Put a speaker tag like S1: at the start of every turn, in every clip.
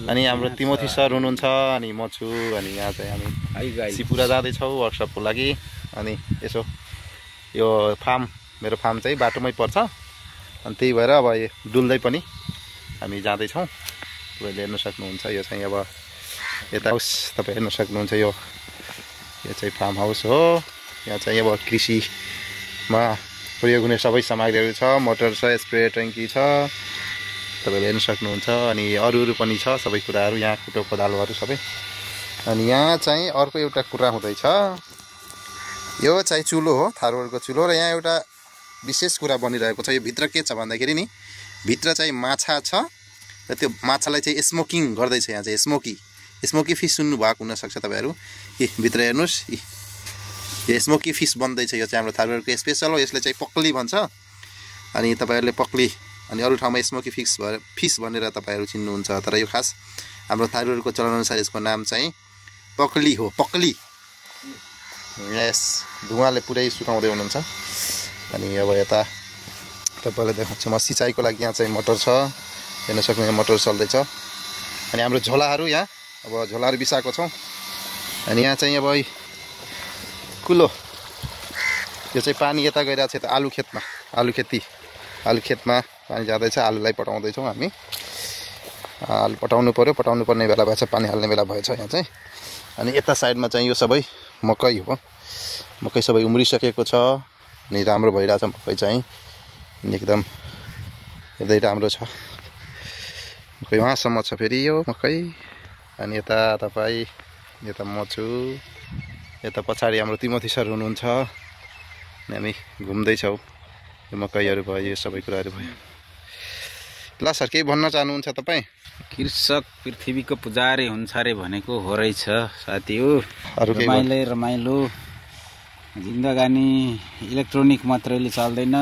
S1: अनि हाम्रो तिमोथी सर हुनुहुन्छ अनि म छु अनि यहाँ चाहिँ हामी सिपुरा जाँदैछौँ वर्कसपको लागि। अनि यसो यो फार्म मेरो फार्म चाहिँ बाटोमै पर्छ अनि त्यही भएर अब डुल्दै पनि हामी जाँदैछौँ। तपाईँले हेर्न सक्नुहुन्छ यो चाहिँ अब यता हाउस तपाईँ हेर्न सक्नुहुन्छ यो चाहिँ फार्म हाउस हो। यहाँ चाहिँ अब कृषिमा प्रयोग हुने सबै सामग्रीहरू छ, मोटर छ, स्प्रे ट्याङ्की छ तपाईँले हेर्न सक्नुहुन्छ। अनि अरू पनि छ सबै कुराहरू यहाँ कुटो कोदालोहरू सबै। अनि यहाँ चाहिँ अर्को एउटा कुरा हुँदैछ, यो चाहिँ चुलो हो, थारूहरूको चुलो। र यहाँ एउटा विशेष कुरा बनिरहेको छ। यो भित्र के छ भन्दाखेरि नि भित्र चाहिँ माछा छ र त्यो माछालाई चाहिँ स्मोकिङ गर्दैछ। यहाँ चाहिँ स्मोकी फिस सुन्नु भएको हुनसक्छ तपाईँहरू। भित्र हेर्नुहोस्, यो स्मोकी फिस बन्दैछ। यो चाहिँ हाम्रो थारूहरूको स्पेसल हो, यसले चाहिँ पक्ली भन्छ। अनि तपाईँहरूले पक्ली अनि अरू ठाउँमा स्मोकी फिस भनेर तपाईँहरू चिन्नुहुन्छ, तर यो खास हाम्रो थारूहरूको चलनअनुसार यसको नाम चाहिँ पक्ली हो। पक्ली, यस, धुवाले पुरै सुकाउँदै हुनुहुन्छ। अनि अब यता तपाईँलाई देखाउँछु म सिँचाइको लागि। यहाँ चाहिँ मोटर छ, हेर्न सक्नुहुन्छ, मोटर चल्दैछ। अनि हाम्रो झोलाहरू यहाँ अब झोलाहरू बिसाएको छौँ। अनि यहाँ चाहिँ अब कुलो यो चाहिँ पानी यता गइरहेको छ, यता आलु खेतमा पानी जाँदैछ। आलुलाई पटाउँदैछौँ हामी। आलु पटाउनु पर्यो, पटाउनु पर्ने बेला भएछ, पानी हाल्ने बेला भएछ यहाँ चाहिँ। अनि यता साइडमा चाहिँ यो सबै मकै हो। मकै सबै उम्रिसकेको छ अनि राम्रो भइरहेछ मकै चाहिँ एकदम हेर्दै राम्रो छ। मकै वहाँसम्म छ फेरि यो मकै। अनि यता तपाईँ, यता म छु, यता पछाडि हाम्रो तिमोथी सर हुनुहुन्छ। अनि हामी घुम्दैछौँ। यो मकैहरू भयो, यो सबै कुराहरू भयो। ल सर, केही भन्न चाहनुहुन्छ तपाईँ?
S2: कृषक पृथ्वीको पुजारी हुन्छ अरे भनेको हो रहेछ साथी हो। रमाइलो जिन्दगानी इलेक्ट्रोनिक मात्रैले चल्दैन,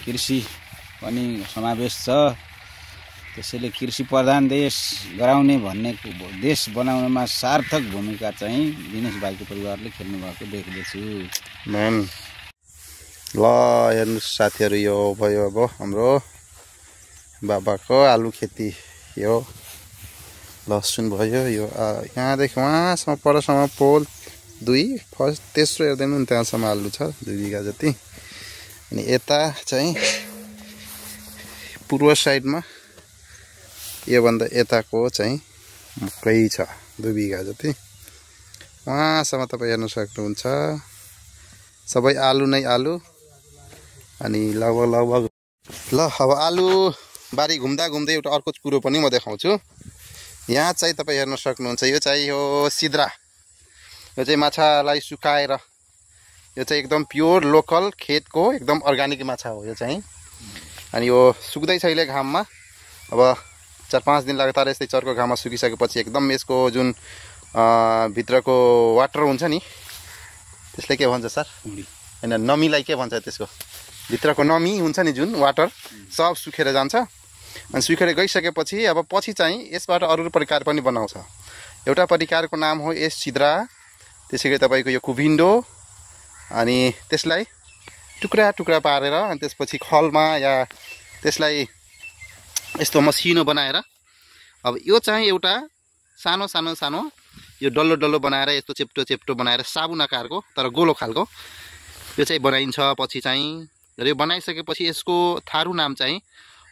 S2: कृषि पनि समावेश छ। त्यसैले कृषि प्रधान देश गराउने भन्ने देश बनाउनमा सार्थक भूमिका चाहिँ दिनेश भाइको परिवारले खेल्नु भएको देख्दैछु।
S1: म्याम ल हेर्नुहोस् साथीहरू, यो भयो अब हाम्रो बाबाको आलु खेती। यो लसुन भयो, यो यहाँदेखि वहाँसम्म परसम्म पोल 2 फर्स्ट तेस्रो हेर्दैन नि त्यहाँसम्म आलु छ 2 बिघा जति। अनि यता चाहिँ पूर्व साइडमा योभन्दा यताको चाहिँ मकै छ 2 बिघा जति। वहाँसम्म तपाईँ हेर्न सक्नुहुन्छ सबै आलु नै आलु। अनि लगभग ल अब आलु बारी घुम्दा एउटा अर्को कुरो पनि म देखाउँछु। यहाँ चाहिँ तपाईँ हेर्न सक्नुहुन्छ, यो चाहिँ हो सिद्रा। यो चाहिँ माछालाई सुकाएर, यो चाहिँ एकदम प्योर लोकल खेतको एकदम अर्ग्यानिक माछा हो यो चाहिँ। अनि यो सुक्दैछ अहिले घाममा। अब 4-5 दिन लगातार यस्तै चर्को घाममा सुकिसकेपछि एकदम यसको जुन भित्रको वाटर हुन्छ नि, त्यसले के भन्छ सर? होइन, नमीलाई के भन्छ? त्यसको भित्रको नमी हुन्छ नि जुन वाटर, सब सुकेर जान्छ। अनि सुकेर गइसकेपछि अब पछि चाहिँ यसबाट अरू परिकार पनि बनाउँछ। एउटा परिकारको नाम हो यस सिद्रा, त्यसैगरी तपाईँको यो कुभिन्डो। अनि त्यसलाई टुक्रा पारेर अनि त्यसपछि खलमा या त्यसलाई यस्तो मसिनो बनाएर, अब यो चाहिँ एउटा सानो यो डल्लो बनाएर यस्तो चेप्टो बनाएर साबुन आकारको तर गोलो खालको यो चाहिँ बनाइन्छ पछि चाहिँ। र यो बनाइसकेपछि यसको थारू नाम चाहिँ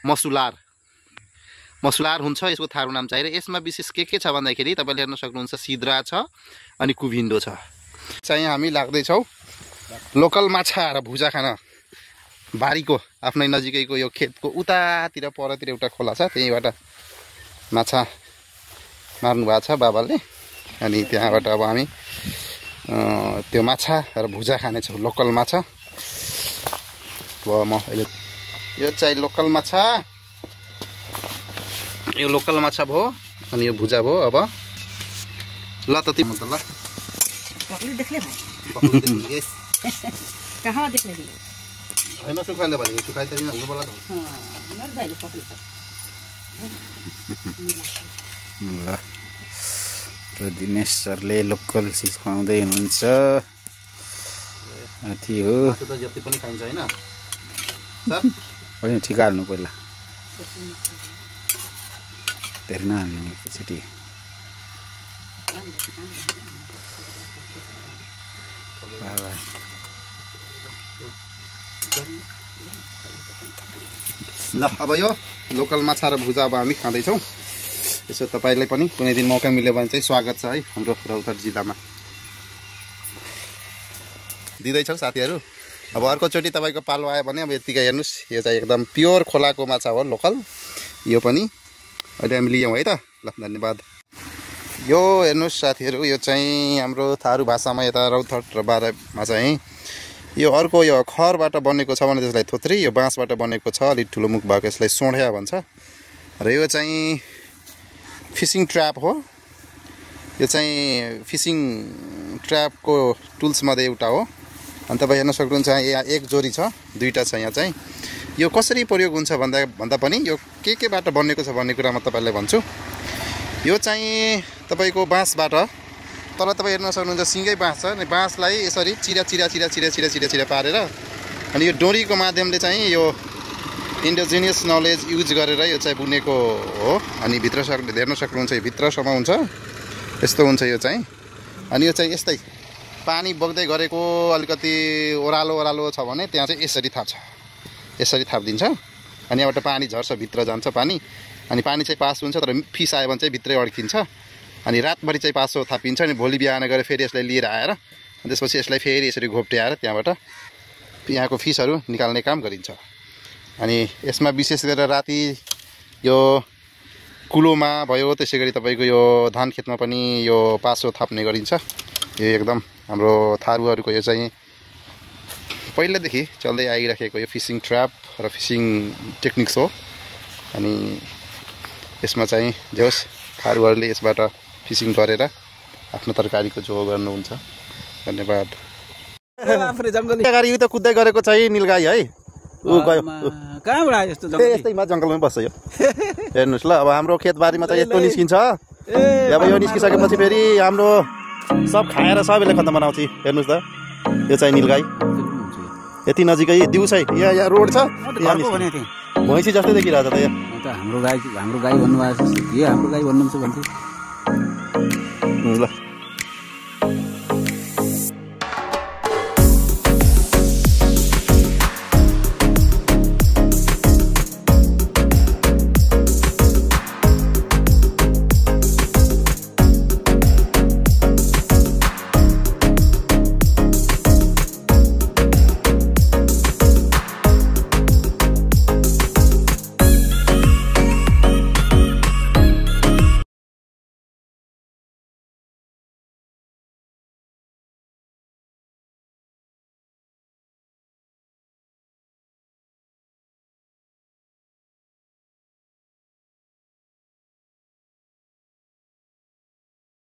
S1: मसुलार हुन्छ यसको थारू नाम चाहिँ। र यसमा विशेष के छ भन्दाखेरि तपाईँले हेर्न सक्नुहुन्छ सिद्रा छ अनि कुभिन्डो छ। चाहिँ हामी लाग्दैछौँ लोकल माछा र भुजा खान। बारीको आफ्नै नजिकैको यो खेतको उतातिर परतिर एउटा खोला छ, त्यहीँबाट माछा मार्नु भएको छ बाबाले। अनि त्यहाँबाट अब हामी त्यो माछा र भुजा खानेछौँ, लोकल माछा। अब म अहिले यो चाहिँ लोकल माछा, यो लोकल माछा भयो अनि यो भुजा भयो। अब ल त तिमी त ल होइन सुखाइले भने सुखाइ त
S2: ल दिनेश सरले लोकल चिज खुवाउँदै हुनुहुन्छ। माथि हो
S1: जति पनि खाइन्छ हैन
S2: होइन ठिक हाल्नु पहिला धेरै नहाल्नु एकचोटि।
S1: ल अब यो लोकल माछा र भुजा अब हामी खाँदैछौँ। यसो तपाईँलाई पनि कुनै दिन मौका मिल्यो भने चाहिँ स्वागत छ है हाम्रो रौतहट जिल्लामा। दिँदैछौँ साथीहरू। अब अर्कोचोटि तपाईँको पालो आयो भने अब यतिकै हेर्नुहोस्, यो चाहिँ एकदम प्योर खोलाको माछा हो लोकल। यो पनि अहिले हामी लियौँ है त। ल धन्यवाद। यो हेर्नुहोस् साथीहरू, यो चाहिँ हाम्रो थारू भाषामा यता रौतहट र बारामा चाहिँ यो अर्को यो खरबाट बनेको छ भने त्यसलाई थोत्री, यो बाँसबाट बनेको छ अलिक ठुलो मुख भएको यसलाई सोढ्या भन्छ। र यो चाहिँ फिसिङ ट्र्याप हो। यो चाहिँ फिसिङ ट्र्यापको टुल्समध्ये एउटा हो। अनि तपाईँ हेर्न सक्नुहुन्छ यहाँ एक जोडी छ, दुईवटा छ यहाँ चाहिँ। यो कसरी प्रयोग हुन्छ भन्दा पनि यो केबाट बनेको छ भन्ने कुरा म तपाईँलाई भन्छु। यो चाहिँ तपाईँको बाँसबाट, तल तपाईँ हेर्न सक्नुहुन्छ सिँगै बाँस छ। अनि बाँसलाई यसरी चिरा पारेर अनि यो डोरीको माध्यमले चाहिँ यो इन्डिजिनियस नलेज युज गरेर यो चाहिँ बुनेको हो। अनि भित्र हेर्न सक्नुहुन्छ यो भित्रसम्म हुन्छ, यस्तो हुन्छ यो चाहिँ। अनि यो चाहिँ यस्तै पानी बग्दै गरेको अलिकति ओह्रालो छ भने त्यहाँ चाहिँ यसरी थाप्छ, यसरी थापिदिन्छ। अनि यहाँबाट पानी झर्छ, भित्र जान्छ पानी। अनि पानी चाहिँ पास हुन्छ, तर फिस आयो भने चाहिँ भित्रै अड्किन्छ। अनि रातभरि चाहिँ पासो थापिन्छ। अनि भोलि बिहान गएर फेरि यसलाई लिएर आएर त्यसपछि यसलाई फेरि यसरी घोप्ट्याएर त्यहाँबाट यहाँको फिसहरू निकाल्ने काम गरिन्छ। अनि यसमा विशेष गरेर राति यो कुलोमा भयो, त्यसै गरी तपाईँको यो धान खेतमा पनि यो पासो थाप्ने गरिन्छ। यो एकदम हाम्रो थारूहरूको यो चाहिँ पहिलादेखि चल्दै आइराखेको यो फिसिङ ट्र्याप र फिसिङ टेक्निक्स हो। अनि यसमा चाहिँ जे होस् थारूहरूले यसबाट फिसिङ गरेर आफ्नो तरकारीको जो गर्नुहुन्छ। धन्यवाद। यो त कुद्दै गरेको चाहिँ निलगाई है, ऊ गयो
S2: कहाँबाट आयो यस्तो
S1: यस्तैमा जङ्गलमै बस्छ यो। हेर्नुहोस् ल, अब हाम्रो खेतबारीमा चाहिँ यस्तो निस्किन्छ। अब यो निस्किसकेपछि फेरि हाम्रो सब खाएर सबैले खत्तम बनाउँछ। हेर्नुहोस् त, यो चाहिँ निलगाई यति नजिकै दिउँसै यहाँ रोड छ, भैँसी जस्तै देखिरहेछ त यहाँ।
S2: हाम्रो गाई भन्नुभएको छ, यो हाम्रो गाई भन्नुहुन्छ भन्थ्यो।
S1: ल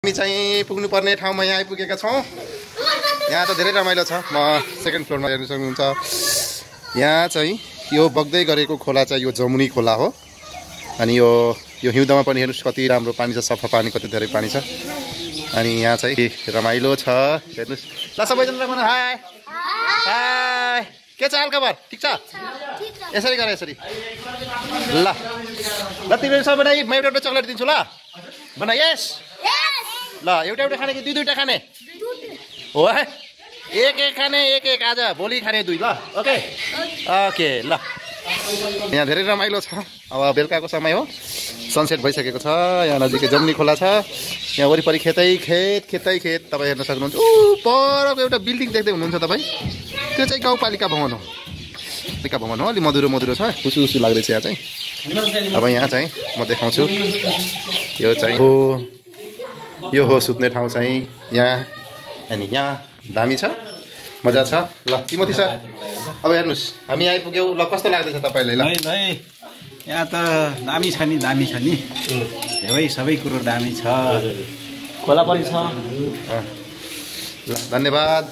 S1: हामी चाहिँ पुग्नुपर्ने ठाउँमा यहाँ आइपुगेका छौँ। यहाँ त धेरै रमाइलो छ। म सेकेन्ड फ्लोरमा हेर्न सक्नुहुन्छ। यहाँ चाहिँ यो बग्दै गरेको खोला चाहिँ यो जमुनी खोला हो। अनि यो हिउँदमा पनि हेर्नुहोस् कति राम्रो पानी छ, सफा पानी, कति धेरै पानी छ। अनि यहाँ चाहिँ रमाइलो छ, हेर्नुहोस्। ल सबैजना भन हाय हाय, के छ हालखबर? ठिक छ? यसरी गर, यसरी। ल ल तिमीहरू सबैलाई म एउटा चक्लेट दिन्छु ल, भन यस। ल एउटा खाने कि दुईवटा खाने हो? एक खाने, एक आज, भोलि खाने दुई। ल ओके ओके। ल यहाँ धेरै रमाइलो छ। अब बेलुकाको समय हो, सनसेट भइसकेको छ। यहाँ नजिकै जमुनी खोला छ। यहाँ वरिपरि खेतै खेत तपाईँ हेर्न सक्नुहुन्छ। परको एउटा बिल्डिङ देख्दै हुनुहुन्छ तपाईँ, त्यो चाहिँ गाउँपालिका भवन हो। अलि मधुरो छ, खुसी लाग्दैछ यहाँ चाहिँ। अब यहाँ चाहिँ म देखाउँछु। यो चाहिँ हो, यो हो सुत्ने ठाउँ चाहिँ यहाँ। अनि यहाँ दामी छ, मजा छ। ल तिमोथी सर अब हेर्नुहोस् हामी आइपुग्यौँ। ल कस्तो लाग्दैछ तपाईँलाई? ल
S2: यहाँ त दामी छ नि, सबै कुरो दामी छ। खोला पनि छ।
S1: ल धन्यवाद।